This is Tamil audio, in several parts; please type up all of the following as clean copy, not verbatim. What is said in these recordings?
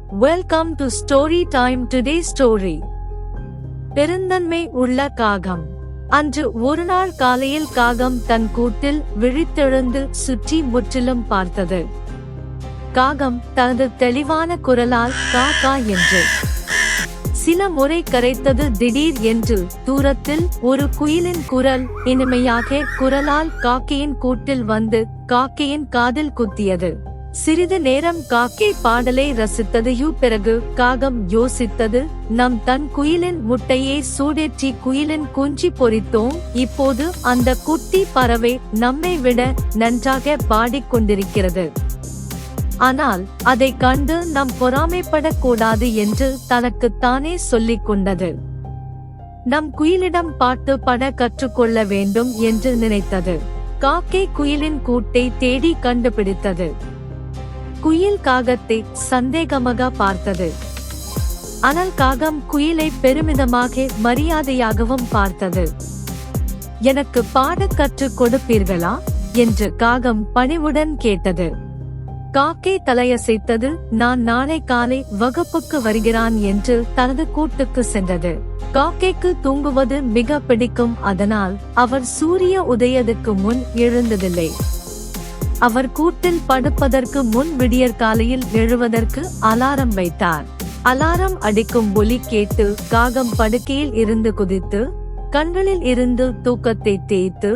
Welcome to story time. Today story. பெருந்தன்மை உள்ள காகம். அன்று ஒருநாள் காலையில் காகம் தன் கூட்டில் விழித்தெழுந்து சுற்றி முற்றிலும் பார்த்தது. காகம் தனது தெளிவான குரலால் கா கா என்று சில முறை கரைத்தது. திடீர் என்று தூரத்தில் ஒரு குயிலின் குரல் இனிமையாக குரலால் காக்கையின் கூட்டில் வந்து காக்கையின் காதில் குத்தியது. சிறிது நேரம் காக்கை பாடலை ரசித்தது. பிறகு காகம் யோசித்தது, நம் தன் குயிலின் முட்டையை சூடேற்றி குயிலின் குஞ்சு பொறித்தோம். இப்போது அந்த குட்டி பறவை நம்மை விட நன்றாக பாடிக்கொண்டிருக்கிறது. ஆனால் அதை கண்டு நாம் பொறாமைப்படக்கூடாது என்று தனக்குத்தானே சொல்லிக் கொண்டது. நம் குயிலிடம் பாட்டு பாட கற்றுக்கொள்ள வேண்டும் என்று நினைத்தது. காக்கை குயிலின் கூட்டை தேடி கண்டுபிடித்தது. குயில் காகத்தை சந்தேகமாக பார்த்தது. ஆனால் காகம் குயிலை பெருமிதமாக மரியாதையாகவும் பார்த்தது. எனக்கு பாட கற்றுக் கொடுப்பீர்களா என்று காகம் பணிவுடன் கேட்டது. காக்கை தலையசைத்தது. நான் நாளை காலை வகுப்புக்கு வருகிறான் என்று தனது கூட்டுக்கு சென்றது. காக்கைக்கு தூங்குவது மிக பிடிக்கும். அதனால் அவர் சூரிய உதயத்துக்கு முன் எழுந்ததில்லை. அவர் கூட்டில் படுப்பதற்கு முன் விடியற் காலையில் எழுவதற்கு அலாரம் வைத்தார். அலாரம் அடிக்கும் ஒலி கேட்டு காகம் படுக்கையில் இருந்து குதித்து கண்களில் இருந்து தூக்கத்தை தேய்த்து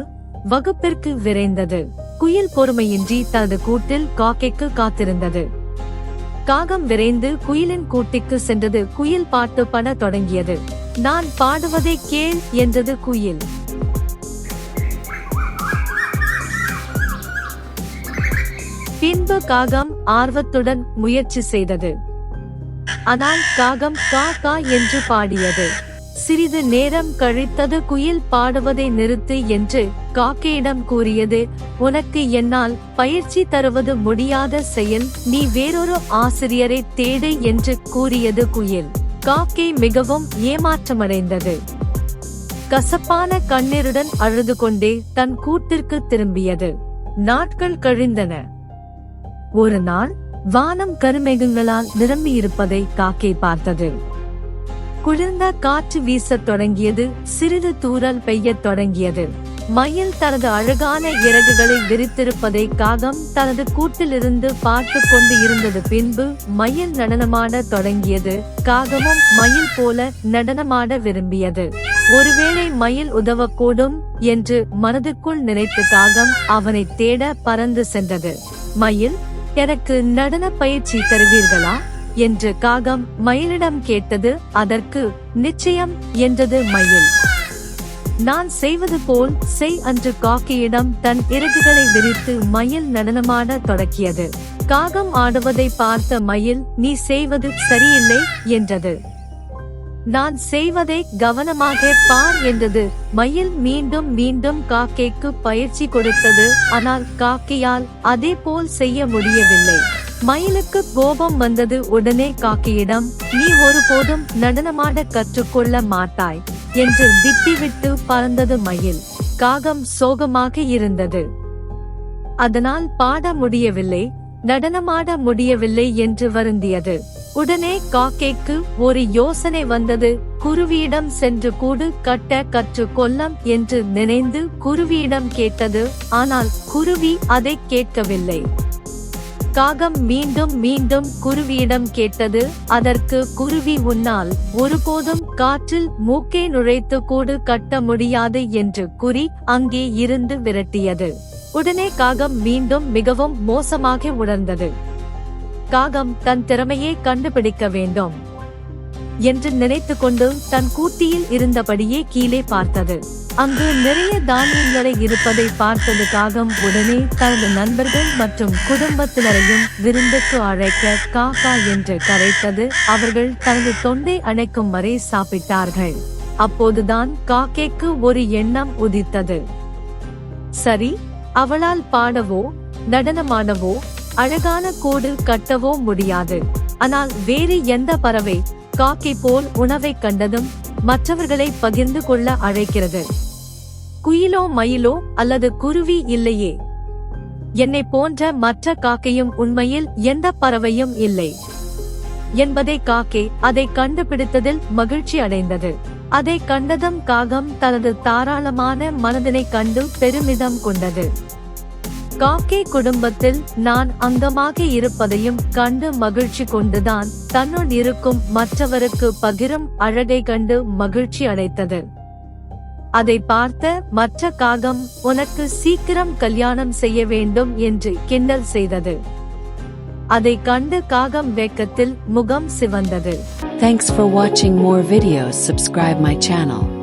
வகுப்பிற்கு விரைந்தது. குயில் பொறுமையின்றி தனது கூட்டில் காக்கைக்கு காத்திருந்தது. காகம் விரைந்து குயிலின் கூட்டிற்கு சென்றது. குயில் பாட்டு பாட தொடங்கியது. நான் பாடுவதை கேள் என்றது குயில். பின்பு காகம் ஆர்வத்துடன் முயற்சி செய்தது. ஆனால் காகம் கா கா என்று பாடியது. சிறிது நேரம் கழித்தது. குயில் பாடுவதை நிறுத்து என்று காக்கையிடம் கூறியது. உனக்கு என்னால் பயிற்சி தருவது முடியாத செயல், நீ வேறொரு ஆசிரியரை தேடு என்று கூறியது குயில். காக்கை மிகவும் ஏமாற்றமடைந்தது. கசப்பான கண்ணீருடன் அழுது கொண்டே தன் கூட்டிற்கு திரும்பியது. நாட்கள் கழிந்தன. ஒரு நாள் வானம் கருமேகங்களால் நிரம்பியிருப்பதை காக்கை பார்த்தது. குளிர்ந்த காற்று வீசத் தொடங்கியது. சிறிது தூறல் பெய்யத் தொடங்கியது. மயில் தனது அழகான இறகுகளை விரித்திருப்பதை காகம் தனது கூட்டிலிருந்து பார்த்து கொண்டு இருந்தது. பின்பு மயில் நடனமாட தொடங்கியது. காகமும் மயில் போல நடனமாட விரும்பியது. ஒருவேளை மயில் உதவக்கூடும் என்று மனதுக்குள் நினைத்து காகம் அவனை தேட பறந்து சென்றது. மயில், எனக்கு நடன பயிற்சி தருவீர்களா என்று காகம் மயிலிடம் கேட்டது. அதற்கு நிச்சயம் என்றது மயில். நான் செய்வது போல் செய் என்று காக்கையிடம் தன் இறகுகளை விரித்து மயில் நடனமாட தொடங்கியது. காகம் ஆடுவதை பார்த்த மயில், நீ செய்வது சரியில்லை என்றது. நான் செய்வதை கவனமாக பார் என்றது. மயில் மீண்டும் மீண்டும் காக்கைக்கு பயிற்சி கொடுத்தது. ஆனால் காக்கையால் அதே போல் செய்ய முடியவில்லை. மயிலுக்கு கோபம் வந்தது. உடனே காக்கையிடம், நீ ஒருபோதும் நடனமாட கற்றுக்கொள்ள மாட்டாய் என்று திட்டிவிட்டு பறந்தது மயில். காகம் சோகமாக இருந்தது. அதனால் பாட முடியவில்லை, நடனமாட முடியவில்லை என்று வருந்தியது. உடனே காக்கைக்கு ஒரு யோசனை வந்தது. குருவியிடம் சென்று கூடு கட்ட கற்றுக்கொள்ளும் என்று நினைந்து குருவியிடம் கேட்டது. ஆனால் குருவி அதை கேட்கவில்லை. காகம் மீண்டும் மீண்டும் குருவியிடம் கேட்டது. அதற்கு குருவி, உன்னால் ஒருபோதும் காற்றில் மூக்கை நுழைத்து கூடு கட்ட முடியாது என்று கூறி அங்கே இருந்து விரட்டியது. உடனே காகம் மீண்டும் மிகவும் மோசமாக உணர்ந்தது. காகம் தன் திறமையை கண்டுபிடிக்க வேண்டும் என்று நினைத்து கொண்டு தன் கூட்டியில் இருந்தபடியே கீழே பார்த்தது. அங்கு நிறைய தானியங்களை இருப்பதை பார்த்தது. காகம் உடனே தனது நண்பர்கள் மற்றும் குடும்பத்தினரையும் விருந்துக்கு அழைக்க கா கா என்று கரைத்தது. அவர்கள் தனது தொண்டை அணைக்கும் வரை சாப்பிட்டார்கள். அப்போதுதான் காக்கைக்கு ஒரு எண்ணம் உதித்தது. சரி, அவளால் பாடவோ நடனமாடவோ அழகான கூடு கட்டவோ முடியாது. ஆனால் வேறு எந்த பறவை காக்கை போல் உணவை கண்டதும் மற்றவர்களை பகிர்ந்து கொள்ள அழைக்கிறது? குயிலோ மயிலோ அல்லது குருவி இல்லையே. என்னை போன்ற மற்ற காக்கையும் உண்மையில் எந்த பறவையும் இல்லை. என்பதை காக்கை அதை கண்டுபிடித்ததில் மகிழ்ச்சி அடைந்தது. அதை கண்டதும் காகம் தனது தாராளமான மனதினை கண்டு பெருமிதம் கொண்டது. காக்கை குடும்பத்தில் நான் அங்கமாக இருப்பதையும் கண்டு மகிழ்ச்சி கொண்டுதான் தன்னுள் இருக்கும் மற்றவருக்கு பகிரும் அழகை கண்டு மகிழ்ச்சி அடைத்தது. அதை பார்த்த மற்ற காகம் உனக்கு சீக்கிரம் கல்யாணம் செய்ய வேண்டும் என்று கிண்டல் செய்தது. அதை கண்டு காகம் வெட்கத்தில் முகம் சிவந்தது. Thanks for watching more videos. Subscribe my channel.